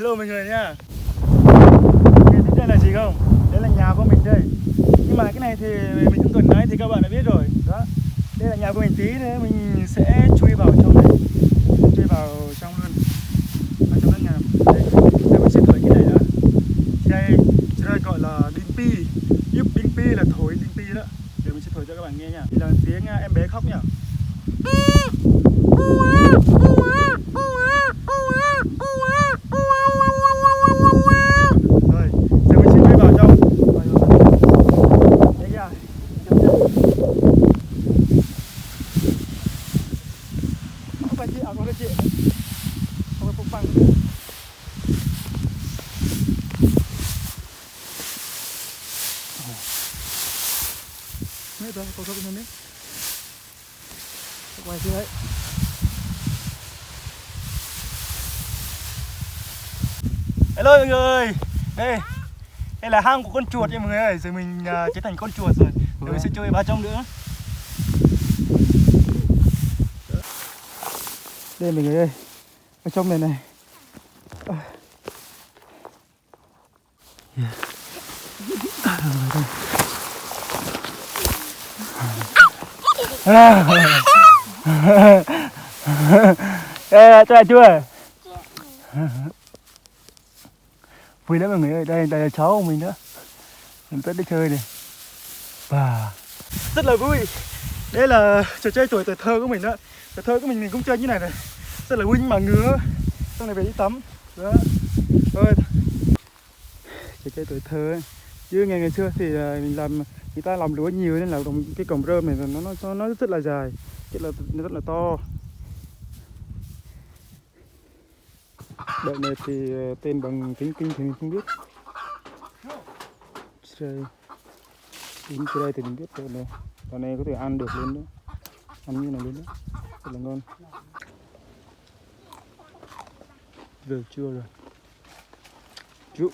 Hello mọi người nha. Biết đây là gì không? Đây là nhà của mình đây. Nhưng mà cái này thì mình không cần nói thì các bạn đã biết rồi. Đó. Đây là nhà của mình, tí nữa mình sẽ chui vào trong này. Chui vào trong luôn. Ở trong nhà. Đây. Giờ mình sẽ thổi cái này đã. Đây gọi là đinh pi. Giúp đinh pi là thổi đinh pi đó. Để mình sẽ thổi cho các bạn nghe nha. Đây là tiếng em bé khóc nhá. Rồi, giờ mình sẽ chui vào trong. Đấy kìa. Không phải chị, không phải chị. Không phải Phúc Bằng. Mấy tôi có cái này. Quay xuống đấy. Hello mọi người. Đây là hang của con chuột nha mọi người ơi. Giờ mình trở thành con chuột rồi. Rồi mình sẽ chơi vào trong nữa. Đây mọi người ơi. Ở trong này này. Ê, cho chưa? Vui lắm mọi người ơi, đây là cháu của mình nữa. Mình rất đi chơi này. Và rất là vui. Đây là trò chơi tuổi thơ của mình đó. Tuổi thơ của mình cũng chơi như này này. Rất là vui mà ngứa. Xong này về đi tắm. Đó. Thôi. Trò chơi tuổi thơ ấy. Chứ ngày xưa thì mình người ta làm lúa nhiều nên là cái cổng rơm này nó rất là dài, nó rất là to. Đợt này thì tên bằng tiếng Kinh thì mình không biết. Tiếng đây thì mình biết rồi này. Đợt này có thể ăn được luôn đó. Ăn như này luôn đó. Rất là ngon. Giờ trưa rồi. Chú